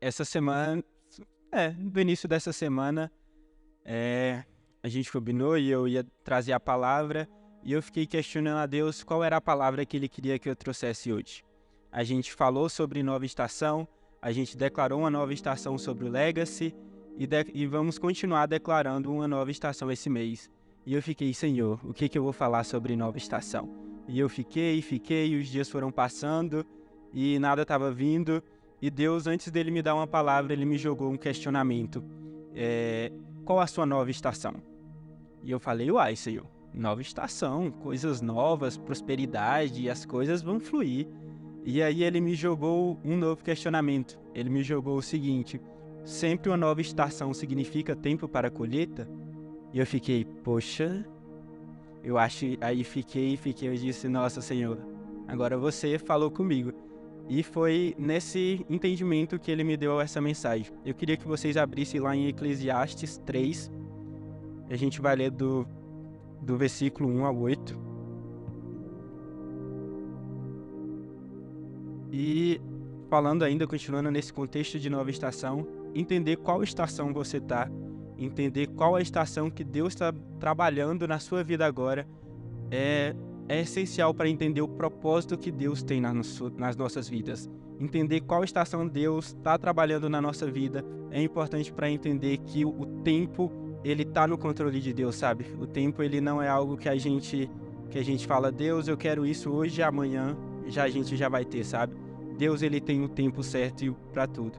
essa semana, no início dessa semana, a gente combinou e eu ia trazer a palavra e eu fiquei questionando a Deus qual era a palavra que Ele queria que eu trouxesse hoje. A gente falou sobre nova estação, a gente declarou uma nova estação sobre o Legacy e vamos continuar declarando uma nova estação esse mês. E eu fiquei, Senhor, o que eu vou falar sobre nova estação? E eu fiquei, e os dias foram passando e nada estava vindo. E Deus, antes dele me dar uma palavra, ele me jogou um questionamento. Qual a sua nova estação? E eu falei, uai, Senhor, nova estação, coisas novas, prosperidade, as coisas vão fluir. E aí ele me jogou um novo questionamento. Ele me jogou o seguinte: sempre uma nova estação significa tempo para a colheita? E eu fiquei, poxa, aí eu disse, nossa, Senhor, agora você falou comigo. E foi nesse entendimento que ele me deu essa mensagem. Eu queria que vocês abrissem lá em Eclesiastes 3. A gente vai ler do versículo 1 ao 8. E falando ainda, continuando nesse contexto de nova estação, entender qual estação você está, entender qual a estação que Deus está trabalhando na sua vida agora, é essencial para entender o propósito que Deus tem nas nossas vidas. Entender qual estação Deus está trabalhando na nossa vida é importante para entender que o tempo, ele está no controle de Deus, sabe? O tempo, ele não é algo que a gente fala, Deus, eu quero isso hoje e amanhã a gente já vai ter, sabe? Deus, ele tem o tempo certo para tudo.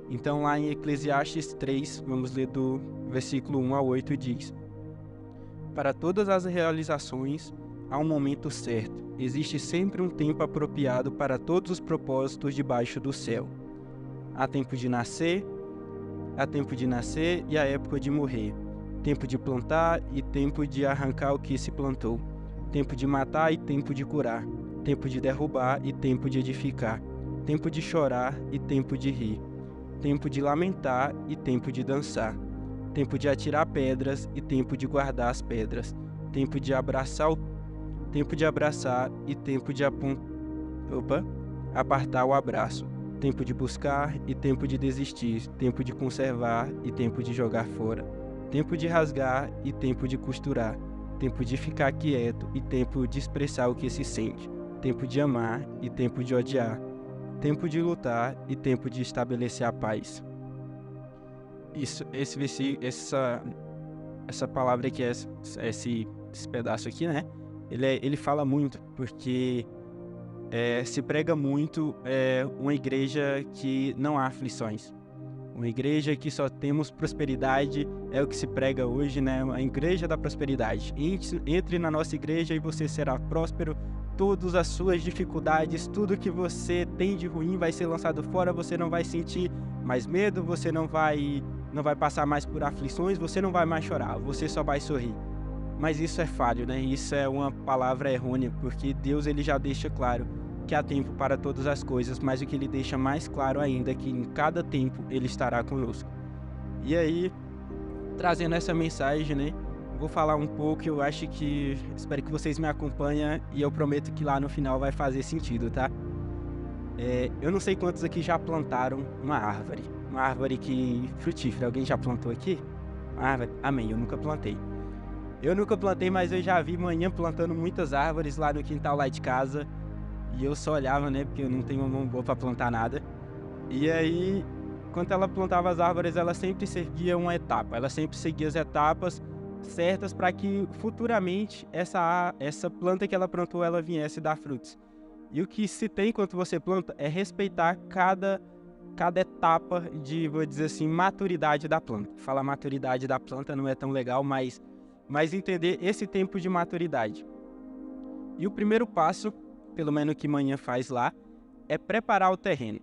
Então lá em Eclesiastes 3, vamos ler do versículo 1 ao 8, diz: para todas as realizações há um momento certo. Existe sempre um tempo apropriado para todos os propósitos debaixo do céu. Há tempo de nascer e a época de morrer. Tempo de plantar e tempo de arrancar o que se plantou. Tempo de matar e tempo de curar. Tempo de derrubar e tempo de edificar. Tempo de chorar e tempo de rir. Tempo de lamentar e tempo de dançar. Tempo de atirar pedras e tempo de guardar as pedras. Tempo de abraçar e tempo de apartar o abraço. Tempo de buscar e tempo de desistir. Tempo de conservar e tempo de jogar fora. Tempo de rasgar e tempo de costurar. Tempo de ficar quieto e tempo de expressar o que se sente. Tempo de amar e tempo de odiar. Tempo de lutar e tempo de estabelecer a paz. Essa palavra aqui, esse pedaço aqui, né? Ele fala muito, porque se prega muito uma igreja que não há aflições. Uma igreja que só temos prosperidade, é o que se prega hoje, né? A igreja da prosperidade. Entre na nossa igreja e você será próspero. Todas as suas dificuldades, tudo que você tem de ruim vai ser lançado fora. Você não vai sentir mais medo, você não vai passar mais por aflições, você não vai mais chorar, você só vai sorrir. Mas isso é falho, né? Isso é uma palavra errônea, porque Deus, ele já deixa claro que há tempo para todas as coisas, mas o que ele deixa mais claro ainda é que em cada tempo ele estará conosco. E aí, trazendo essa mensagem, né? Vou falar um pouco, espero que vocês me acompanhem e eu prometo que lá no final vai fazer sentido, tá? Eu não sei quantos aqui já plantaram uma árvore frutífera. Alguém já plantou aqui? Uma árvore? Amém, eu nunca plantei. Mas eu já vi manhã plantando muitas árvores lá no quintal lá de casa. E eu só olhava, né? Porque eu não tenho uma mão boa pra plantar nada. E aí, quando ela plantava as árvores, ela sempre seguia uma etapa. Ela sempre seguia as etapas certas para que futuramente essa planta que ela plantou, ela viesse dar frutos. E o que se tem quando você planta é respeitar cada etapa de, vou dizer assim, maturidade da planta. Falar maturidade da planta não é tão legal, mas entender esse tempo de maturidade. E o primeiro passo, pelo menos que manhã faz lá, é preparar o terreno.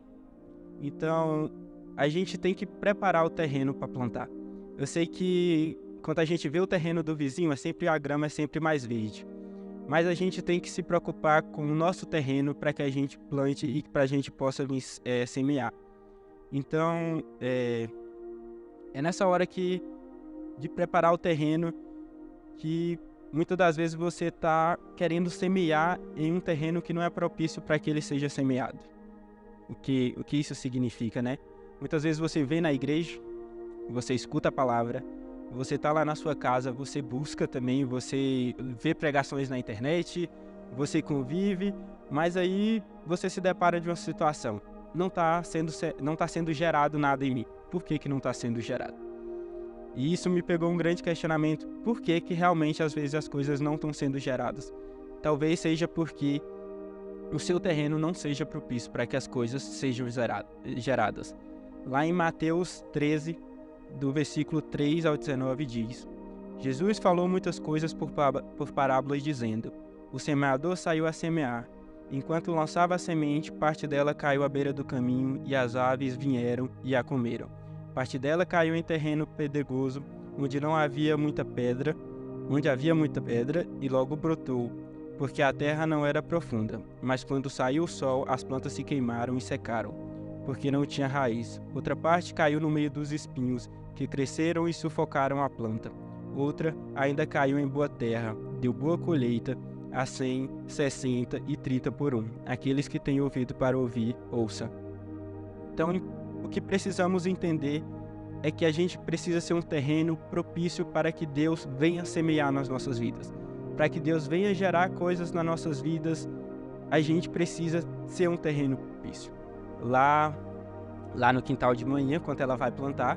Então, a gente tem que preparar o terreno para plantar. Eu sei que quando a gente vê o terreno do vizinho, a grama é sempre mais verde. Mas a gente tem que se preocupar com o nosso terreno para que a gente plante e para a gente possa semear. Então, é nessa hora de preparar o terreno que muitas das vezes você está querendo semear em um terreno que não é propício para que ele seja semeado. O que isso significa, né? Muitas vezes você vem na igreja, você escuta a palavra, você está lá na sua casa, você busca também, você vê pregações na internet, você convive, mas aí você se depara de uma situação. Não está sendo gerado nada em mim. Por que não está sendo gerado? E isso me pegou um grande questionamento. Por que realmente às vezes as coisas não estão sendo geradas? Talvez seja porque o seu terreno não seja propício para que as coisas sejam geradas. Lá em Mateus 13, do versículo 3 ao 19 diz: Jesus falou muitas coisas por parábolas dizendo: o semeador saiu a semear. Enquanto lançava a semente, parte dela caiu à beira do caminho e as aves vieram e a comeram. Parte dela caiu em terreno pedregoso, onde havia muita pedra e logo brotou, porque a terra não era profunda. Mas quando saiu o sol, as plantas se queimaram e secaram, porque não tinha raiz. Outra parte caiu no meio dos espinhos, que cresceram e sufocaram a planta. Outra ainda caiu em boa terra, deu boa colheita, a 100, 60 e 30 por um. Aqueles que têm ouvido para ouvir, ouça. Então, o que precisamos entender é que a gente precisa ser um terreno propício para que Deus venha semear nas nossas vidas. Para que Deus venha gerar coisas nas nossas vidas, a gente precisa ser um terreno propício. Lá no quintal de manhã, quando ela vai plantar,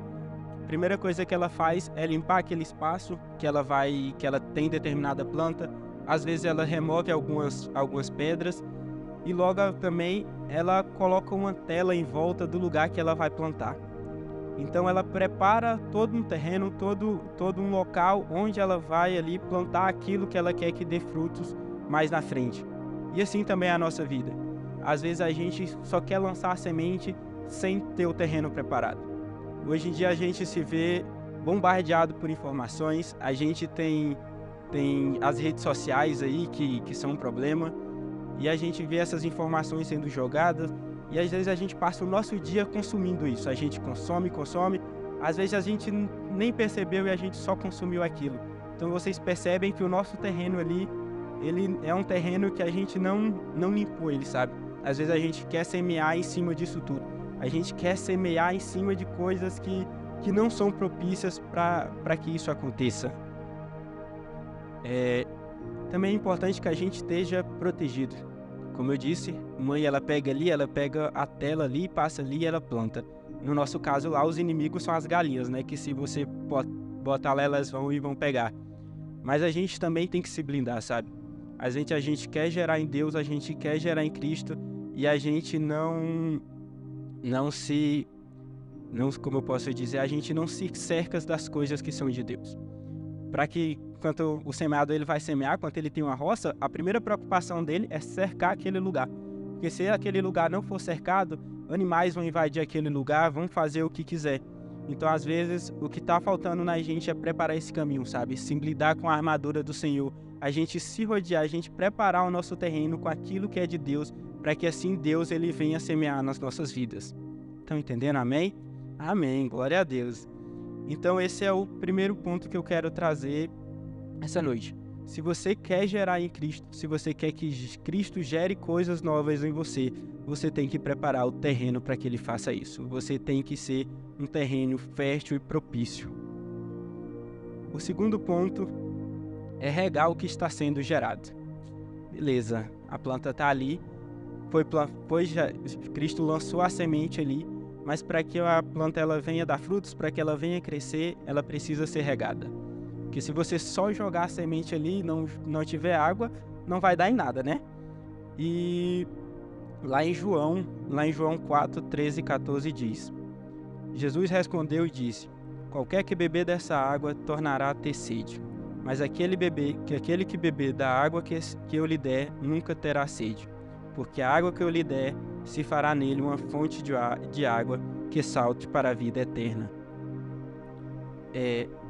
a primeira coisa que ela faz é limpar aquele espaço que ela tem determinada planta. Às vezes ela remove algumas pedras e logo também ela coloca uma tela em volta do lugar que ela vai plantar. Então ela prepara todo um terreno, todo um local onde ela vai ali plantar aquilo que ela quer que dê frutos mais na frente. E assim também é a nossa vida. Às vezes a gente só quer lançar a semente sem ter o terreno preparado. Hoje em dia a gente se vê bombardeado por informações, a gente tem as redes sociais aí que são um problema, e a gente vê essas informações sendo jogadas, e às vezes a gente passa o nosso dia consumindo isso. A gente consome, às vezes a gente nem percebeu e a gente só consumiu aquilo. Então vocês percebem que o nosso terreno ali, ele é um terreno que a gente não limpou ele, sabe? Às vezes a gente quer semear em cima disso tudo. A gente quer semear em cima de coisas que não são propícias para que isso aconteça. Também é importante que a gente esteja protegido. Como eu disse, mãe, ela pega a tela ali, passa ali e ela planta. No nosso caso lá, os inimigos são as galinhas, né? Que se você botar lá, elas vão pegar. Mas a gente também tem que se blindar, sabe? A gente quer gerar em Deus, a gente quer gerar em Cristo, e a gente como eu posso dizer, a gente não se cerca das coisas que são de Deus. Para que, quando o semeador ele vai semear, quando ele tem uma roça, a primeira preocupação dele é cercar aquele lugar. Porque se aquele lugar não for cercado, animais vão invadir aquele lugar, vão fazer o que quiser. Então, às vezes, o que está faltando na gente é preparar esse caminho, sabe? Se blindar com a armadura do Senhor. A gente se rodear, a gente preparar o nosso terreno com aquilo que é de Deus, para que assim Deus ele venha semear nas nossas vidas. Estão entendendo? Amém? Amém. Glória a Deus. Então, esse é o primeiro ponto que eu quero trazer essa noite. Se você quer gerar em Cristo, se você quer que Cristo gere coisas novas em você, você tem que preparar o terreno para que Ele faça isso. Você tem que ser um terreno fértil e propício. O segundo ponto é regar o que está sendo gerado. Beleza, a planta está ali, Cristo lançou a semente ali, mas para que a planta ela venha dar frutos, para que ela venha crescer, ela precisa ser regada. Porque se você só jogar a semente ali e não tiver água, não vai dar em nada, né? E lá em João 4, 13 e 14 diz: Jesus respondeu e disse: qualquer que beber dessa água tornará a ter sede, mas aquele que beber da água que eu lhe der nunca terá sede, porque a água que eu lhe der se fará nele uma fonte de água que salte para a vida eterna.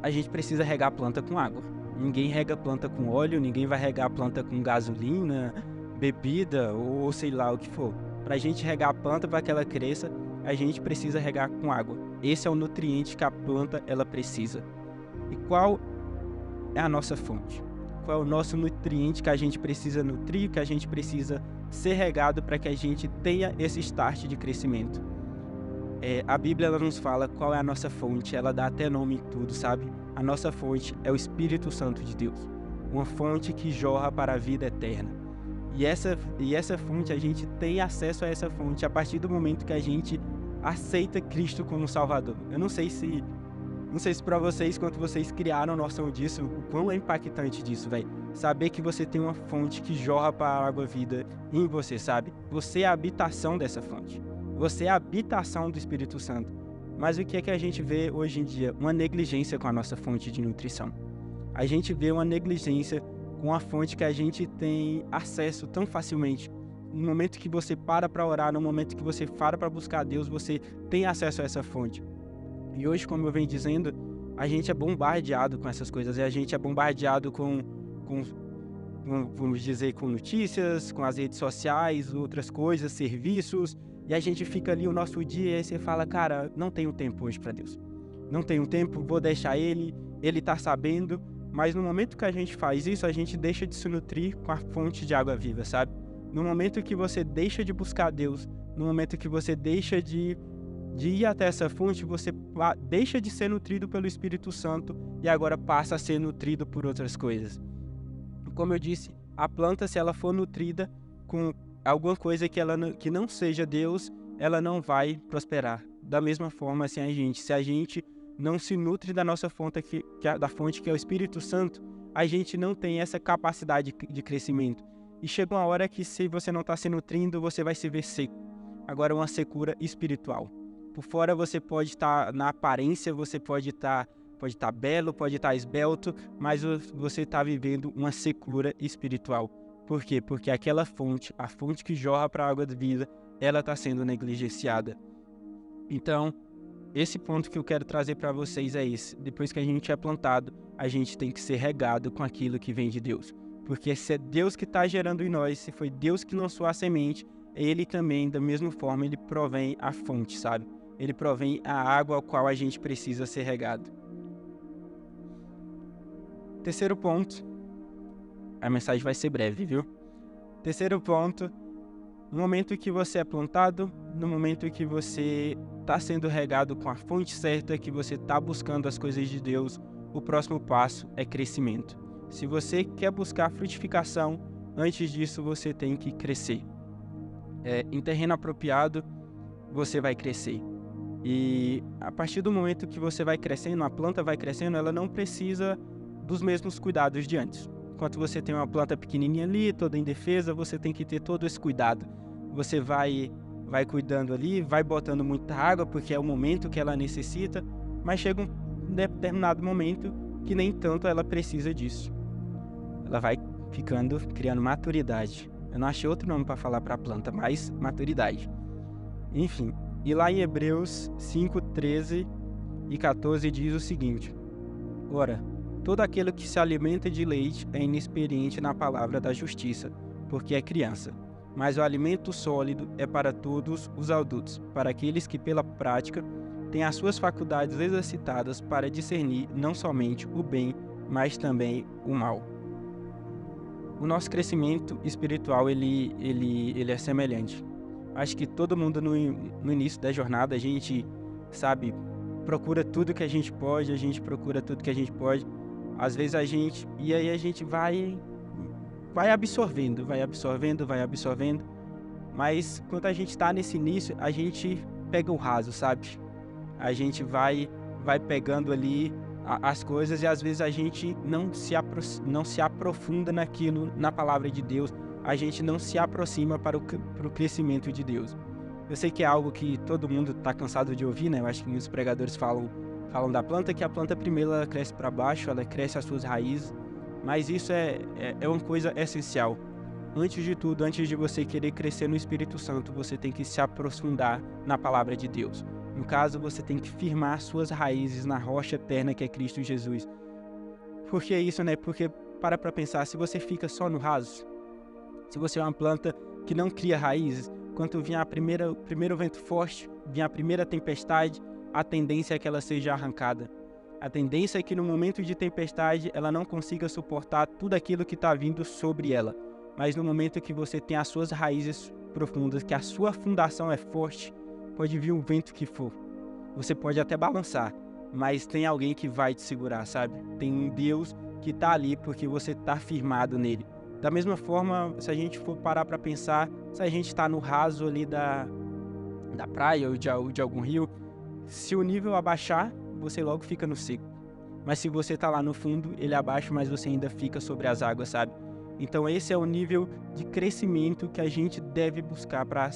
A gente precisa regar a planta com água. Ninguém rega a planta com óleo, ninguém vai regar a planta com gasolina, bebida ou sei lá o que for. Para a gente regar a planta para que ela cresça, a gente precisa regar com água. Esse é o nutriente que a planta ela precisa. E qual é a nossa fonte? Qual é o nosso nutriente que a gente precisa nutrir, que a gente precisa ser regado para que a gente tenha esse start de crescimento? A Bíblia ela nos fala qual é a nossa fonte, ela dá até nome em tudo, sabe? A nossa fonte é o Espírito Santo de Deus, uma fonte que jorra para a vida eterna. E essa fonte, a gente tem acesso a essa fonte a partir do momento que a gente aceita Cristo como Salvador. Eu não sei se para vocês, quando vocês criaram noção disso, o quão é impactante disso, velho. Saber que você tem uma fonte que jorra para a água vida em você, sabe? Você é a habitação dessa fonte. Você é a habitação do Espírito Santo. Mas o que é que a gente vê hoje em dia? Uma negligência com a nossa fonte de nutrição. A gente vê uma negligência com a fonte que a gente tem acesso tão facilmente. No momento que você para orar, no momento que você para buscar a Deus, você tem acesso a essa fonte. E hoje, como eu venho dizendo, a gente é bombardeado com essas coisas. E a gente é bombardeado vamos dizer, com notícias, com as redes sociais, outras coisas, serviços. E a gente fica ali o nosso dia e aí você fala, cara, não tenho tempo hoje para Deus. Não tenho tempo, vou deixar Ele tá sabendo. Mas no momento que a gente faz isso, a gente deixa de se nutrir com a fonte de água viva, sabe? No momento que você deixa de buscar Deus, no momento que você deixa de ir até essa fonte, você deixa de ser nutrido pelo Espírito Santo e agora passa a ser nutrido por outras coisas. Como eu disse, a planta, se ela for nutrida com alguma coisa que não seja Deus, ela não vai prosperar. Da mesma forma, se a gente não se nutre da nossa fonte, da fonte que é o Espírito Santo, a gente não tem essa capacidade de crescimento. E chega uma hora que, se você não está se nutrindo, você vai se ver seco. Agora, uma secura espiritual. Por fora você pode estar na aparência, você pode estar belo, pode estar esbelto, mas você está vivendo uma secura espiritual. Por quê? Porque aquela fonte, a fonte que jorra para a água da vida, ela está sendo negligenciada. Então, esse ponto que eu quero trazer para vocês é esse. Depois que a gente é plantado, a gente tem que ser regado com aquilo que vem de Deus. Porque se é Deus que está gerando em nós, se foi Deus que lançou a semente, Ele também, da mesma forma, Ele provém a fonte, sabe? Ele provém a água ao qual a gente precisa ser regado. Terceiro ponto. A mensagem vai ser breve, viu? Terceiro ponto. No momento que você é plantado, no momento que você está sendo regado com a fonte certa, que você está buscando as coisas de Deus, o próximo passo é crescimento. Se você quer buscar frutificação, antes disso você tem que crescer. Em terreno apropriado, você vai crescer. E a partir do momento que você vai crescendo, a planta vai crescendo, ela não precisa dos mesmos cuidados de antes. Enquanto você tem uma planta pequenininha ali, toda indefesa, você tem que ter todo esse cuidado. Você vai cuidando ali, vai botando muita água, porque é o momento que ela necessita, mas chega um determinado momento que nem tanto ela precisa disso. Ela vai criando maturidade. Eu não achei outro nome para falar para a planta, mas maturidade. Enfim, e lá em Hebreus 5, 13 e 14 diz o seguinte: Ora, todo aquele que se alimenta de leite é inexperiente na palavra da justiça, porque é criança. Mas o alimento sólido é para todos os adultos, para aqueles que pela prática têm as suas faculdades exercitadas para discernir não somente o bem, mas também o mal. O nosso crescimento espiritual, ele é semelhante. Acho que todo mundo no início da jornada, a gente, sabe, procura tudo que a gente pode, Às vezes a gente vai absorvendo, mas quando a gente está nesse início, a gente pega o raso, sabe? A gente vai pegando ali as coisas e às vezes a gente não se aprofunda naquilo, na palavra de Deus, a gente não se aproxima para o crescimento de Deus. Eu sei que é algo que todo mundo está cansado de ouvir, né? Eu acho que muitos pregadores falam da planta, que a planta primeiro ela cresce para baixo, ela cresce as suas raízes, mas isso é uma coisa essencial. Antes de tudo, antes de você querer crescer no Espírito Santo, você tem que se aprofundar na palavra de Deus. No caso, você tem que firmar suas raízes na rocha eterna que é Cristo Jesus. Por que isso, né? Porque, para pensar, se você fica só no raso, se você é uma planta que não cria raízes, quando vier o primeiro vento forte, vier a primeira tempestade, a tendência é que ela seja arrancada. A tendência é que no momento de tempestade ela não consiga suportar tudo aquilo que está vindo sobre ela. Mas no momento que você tem as suas raízes profundas, que a sua fundação é forte, pode vir o vento que for, você pode até balançar, mas tem alguém que vai te segurar, sabe? Tem um Deus que tá ali porque você tá firmado nele. Da mesma forma, se a gente for parar para pensar, se a gente tá no raso ali da praia ou de algum rio, se o nível abaixar, você logo fica no seco. Mas se você tá lá no fundo, ele abaixa, mas você ainda fica sobre as águas, sabe? Então esse é o nível de crescimento que a gente deve buscar para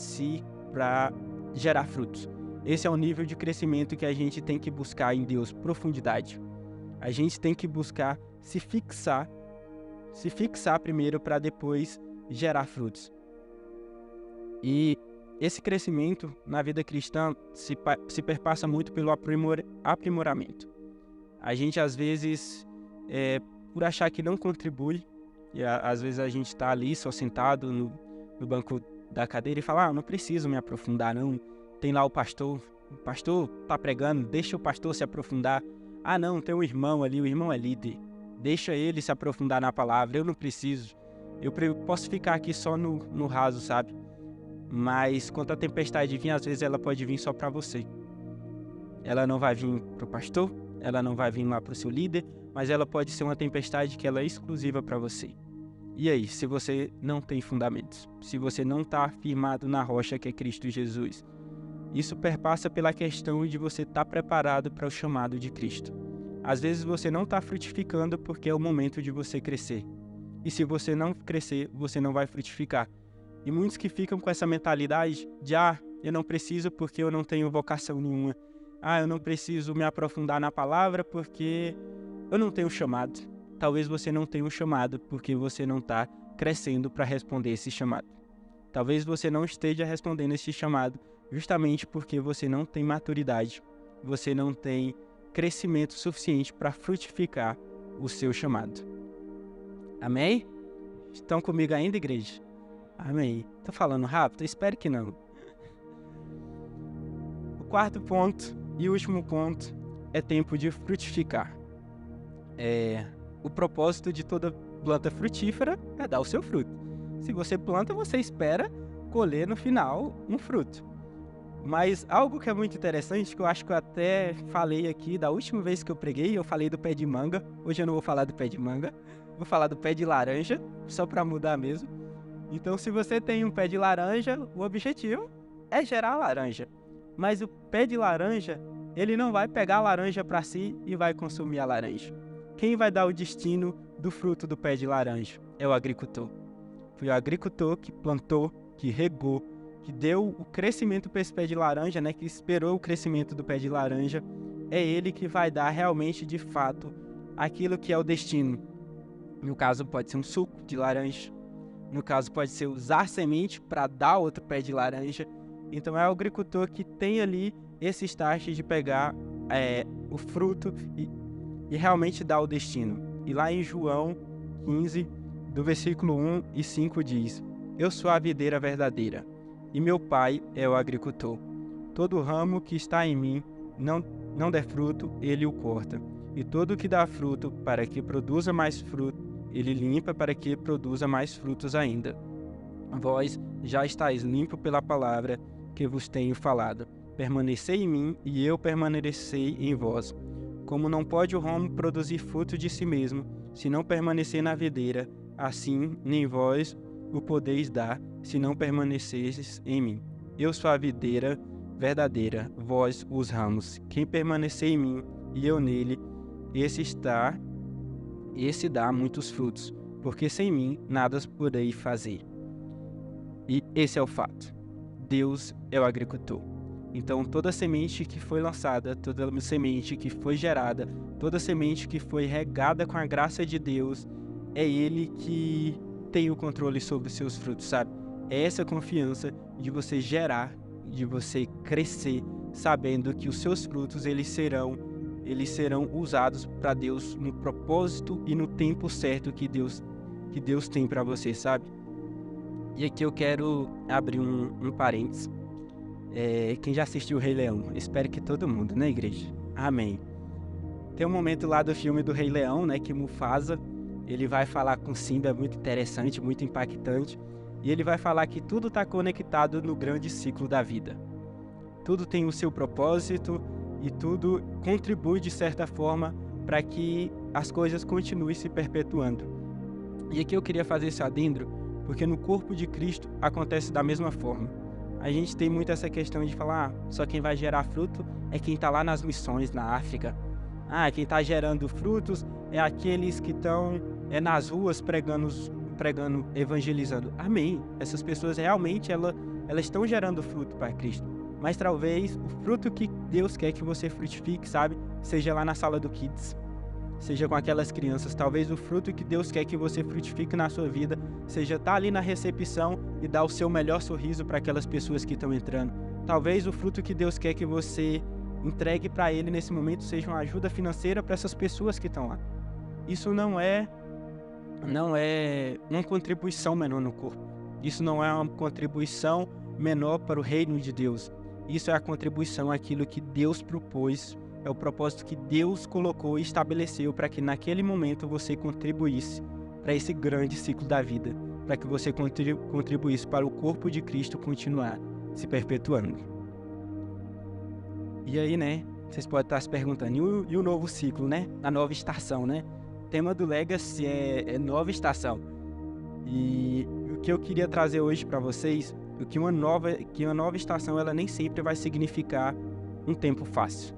gerar frutos. Esse é o nível de crescimento que a gente tem que buscar em Deus, profundidade. A gente tem que buscar se fixar primeiro para depois gerar frutos. E esse crescimento na vida cristã se perpassa muito pelo aprimoramento. A gente, às vezes, por achar que não contribui, e às vezes a gente está ali só sentado no banco da cadeira e fala, não preciso me aprofundar não, tem lá o pastor está pregando, deixa o pastor se aprofundar. Não, tem um irmão ali, o irmão é líder, deixa ele se aprofundar na palavra, eu não preciso, eu posso ficar aqui só no raso, sabe? Mas quando a tempestade vir, às vezes ela pode vir só para você. Ela não vai vir para o pastor, ela não vai vir lá para o seu líder, mas ela pode ser uma tempestade que ela é exclusiva para você. E aí, se você não tem fundamentos, se você não está firmado na rocha que é Cristo Jesus, isso perpassa pela questão de você estar preparado para o chamado de Cristo. Às vezes você não está frutificando porque é o momento de você crescer. E se você não crescer, você não vai frutificar. E muitos que ficam com essa mentalidade de eu não preciso porque eu não tenho vocação nenhuma. Eu não preciso me aprofundar na palavra porque eu não tenho chamado. Talvez você não tenha um chamado porque você não está crescendo para responder esse chamado. Talvez você não esteja respondendo esse chamado justamente porque você não tem maturidade, você não tem crescimento suficiente para frutificar o seu chamado. Amém? Estão comigo ainda, igreja? Amém. Tô falando rápido? Espero que não. O quarto ponto e último ponto é tempo de frutificar. O propósito de toda planta frutífera é dar o seu fruto. Se você planta, você espera colher no final um fruto. Mas algo que é muito interessante, que eu acho que eu até falei aqui da última vez que eu preguei, eu falei do pé de manga. Hoje eu não vou falar do pé de manga, vou falar do pé de laranja, só para mudar mesmo. Então, se você tem um pé de laranja, o objetivo é gerar laranja. Mas o pé de laranja, ele não vai pegar a laranja para si e vai consumir a laranja. Quem vai dar o destino do fruto do pé de laranja? É o agricultor. Foi o agricultor que plantou, que regou, que deu o crescimento para esse pé de laranja, que esperou o crescimento do pé de laranja. É ele que vai dar realmente, de fato, aquilo que é o destino. No caso, pode ser um suco de laranja. No caso, pode ser usar semente para dar outro pé de laranja. Então, é o agricultor que tem ali esse start de pegar o fruto e realmente dar o destino. E lá em João 15, do versículo 1 e 5 diz: Eu sou a videira verdadeira, e meu pai é o agricultor. Todo ramo que está em mim não der fruto, ele o corta. E todo que dá fruto, para que produza mais fruto, ele limpa para que produza mais frutos ainda. Vós já estáis limpo pela palavra que vos tenho falado. Permanecei em mim, e eu permanecerei em vós. Como não pode o ramo produzir fruto de si mesmo, se não permanecer na videira, assim nem vós o podeis dar, se não permanecerdes em mim. Eu sou a videira verdadeira, vós os ramos. Quem permanecer em mim e eu nele, esse dá muitos frutos, porque sem mim nada podeis fazer. E esse é o fato. Deus é o agricultor. Então toda semente que foi lançada, toda semente que foi gerada, toda semente que foi regada com a graça de Deus, é Ele que tem o controle sobre os seus frutos, sabe? É essa confiança de você gerar, de você crescer, sabendo que os seus frutos eles serão usados para Deus no propósito e no tempo certo que Deus tem para você, sabe? E aqui eu quero abrir um parênteses. Quem já assistiu o Rei Leão? Espero que todo mundo, né, igreja? Amém. Tem um momento lá do filme do Rei Leão, que Mufasa, ele vai falar com Simba, é muito interessante, muito impactante. E ele vai falar que tudo está conectado no grande ciclo da vida. tudo tem o seu propósito e tudo contribui de certa forma para que as coisas continuem se perpetuando. E aqui eu queria fazer esse adendo, porque no corpo de Cristo acontece da mesma forma. A gente tem muito essa questão de falar, só quem vai gerar fruto é quem está lá nas missões na África. Quem está gerando frutos é aqueles que estão nas ruas pregando, evangelizando. Amém. Essas pessoas realmente elas estão gerando fruto para Cristo. Mas talvez o fruto que Deus quer que você frutifique, sabe, seja lá na sala do Kids, seja com aquelas crianças. Talvez o fruto que Deus quer que você frutifique na sua vida seja estar ali na recepção e dar o seu melhor sorriso para aquelas pessoas que estão entrando. Talvez o fruto que Deus quer que você entregue para Ele nesse momento seja uma ajuda financeira para essas pessoas que estão lá. Isso não é uma contribuição menor no corpo. Isso não é uma contribuição menor para o reino de Deus. Isso é a contribuição àquilo que Deus propôs, é o propósito que Deus colocou e estabeleceu para que naquele momento você contribuísse para esse grande ciclo da vida, para que você contribuísse para o corpo de Cristo continuar se perpetuando. E aí, né, vocês podem estar se perguntando, e o novo ciclo, né, a nova estação, né? O tema do Legacy é nova estação. E o que eu queria trazer hoje para vocês é que uma nova estação ela nem sempre vai significar um tempo fácil.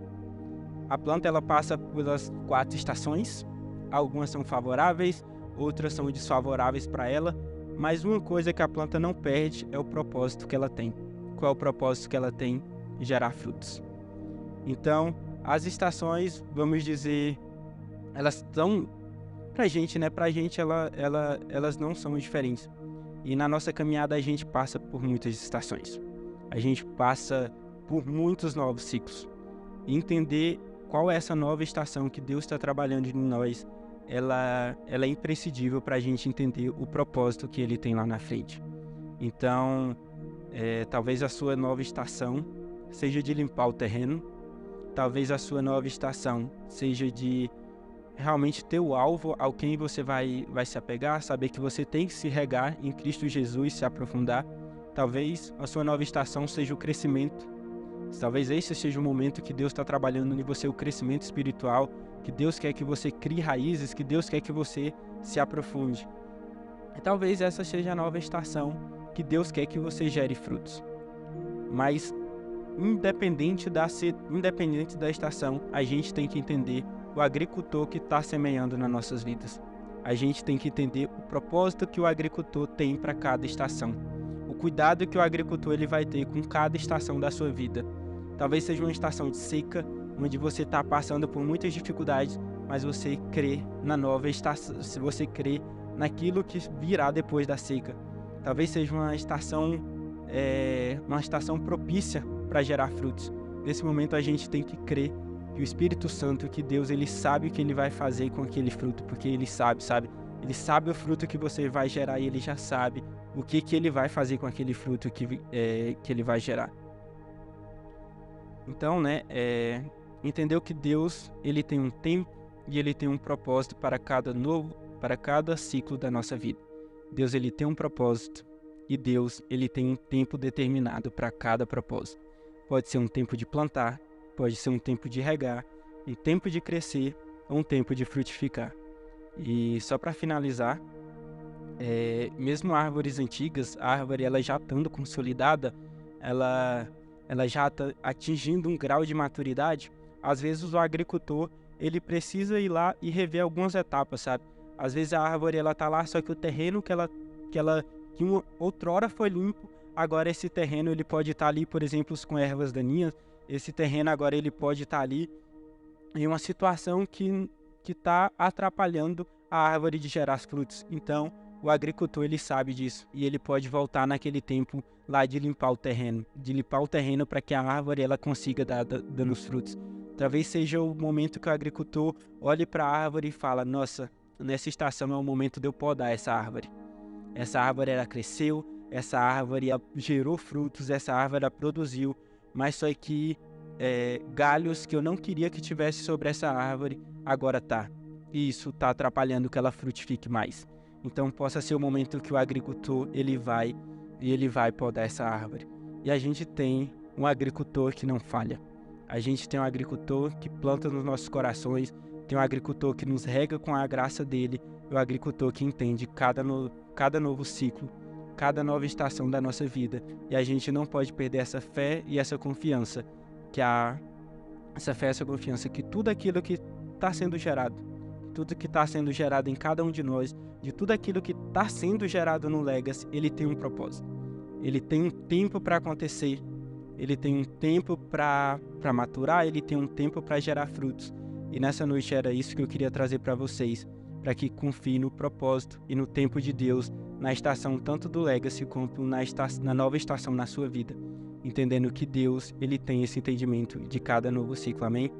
A planta ela passa pelas 4 estações, algumas são favoráveis, outras são desfavoráveis para ela, mas uma coisa que a planta não perde é o propósito que ela tem. Qual é o propósito que ela tem? Gerar frutos. Então, as estações, vamos dizer, elas estão pra gente, né? Pra gente elas não são diferentes. E na nossa caminhada a gente passa por muitas estações. A gente passa por muitos novos ciclos. E entender qual é essa nova estação que Deus está trabalhando em nós, ela é imprescindível para a gente entender o propósito que Ele tem lá na frente. Então, talvez a sua nova estação seja de limpar o terreno, talvez a sua nova estação seja de realmente ter o alvo ao quem você vai se apegar, saber que você tem que se regar em Cristo Jesus, se aprofundar. Talvez a sua nova estação seja o crescimento. Talvez esse seja o momento que Deus está trabalhando em você, o crescimento espiritual, que Deus quer que você crie raízes, que Deus quer que você se aprofunde. E talvez essa seja a nova estação que Deus quer que você gere frutos. Mas, independente da estação, a gente tem que entender o agricultor que está semeando nas nossas vidas. A gente tem que entender o propósito que o agricultor tem para cada estação. O cuidado que o agricultor ele vai ter com cada estação da sua vida. Talvez seja uma estação de seca, onde você está passando por muitas dificuldades, mas você crê na nova estação, se você crê naquilo que virá depois da seca. Talvez seja uma estação propícia para gerar frutos. Nesse momento a gente tem que crer que o Espírito Santo, que Deus, ele sabe o que ele vai fazer com aquele fruto, porque ele sabe? Ele sabe o fruto que você vai gerar e ele já sabe o que ele vai fazer com aquele fruto que ele vai gerar. Então, né, entendeu que Deus, ele tem um tempo e ele tem um propósito para cada ciclo da nossa vida. Deus, ele tem um propósito e Deus, ele tem um tempo determinado para cada propósito. Pode ser um tempo de plantar, pode ser um tempo de regar, um tempo de crescer ou um tempo de frutificar. E só para finalizar, mesmo árvores antigas, a árvore ela já estando consolidada, ela já está atingindo um grau de maturidade. Às vezes o agricultor ele precisa ir lá e rever algumas etapas, sabe? Às vezes a árvore ela está lá, só que o terreno que outrora foi limpo, agora esse terreno ele pode estar ali, por exemplo, com ervas daninhas. Esse terreno agora ele pode estar ali em uma situação que está atrapalhando a árvore de gerar frutos. Então, o agricultor ele sabe disso e ele pode voltar naquele tempo lá de limpar o terreno para que a árvore ela consiga dando os frutos. Talvez seja o momento que o agricultor olhe para a árvore e fala: nossa, nessa estação é o momento de eu podar essa árvore. Essa árvore ela cresceu, essa árvore ela gerou frutos, essa árvore ela produziu, mas só que galhos que eu não queria que tivesse sobre essa árvore, agora tá. E isso tá atrapalhando que ela frutifique mais. Então possa ser o momento que o agricultor ele vai podar essa árvore. E a gente tem um agricultor que não falha. A gente tem um agricultor que planta nos nossos corações, tem um agricultor que nos rega com a graça dele, e um agricultor que entende cada novo ciclo, cada nova estação da nossa vida. E a gente não pode perder essa fé e essa confiança, essa fé e essa confiança que tudo aquilo que está sendo gerado, tudo que está sendo gerado em cada um de nós, de tudo aquilo que está sendo gerado no Legacy, ele tem um propósito. Ele tem um tempo para acontecer, ele tem um tempo para maturar, ele tem um tempo para gerar frutos. E nessa noite era isso que eu queria trazer para vocês, para que confiem no propósito e no tempo de Deus, na estação tanto do Legacy quanto na nova estação na sua vida, entendendo que Deus ele tem esse entendimento de cada novo ciclo, amém?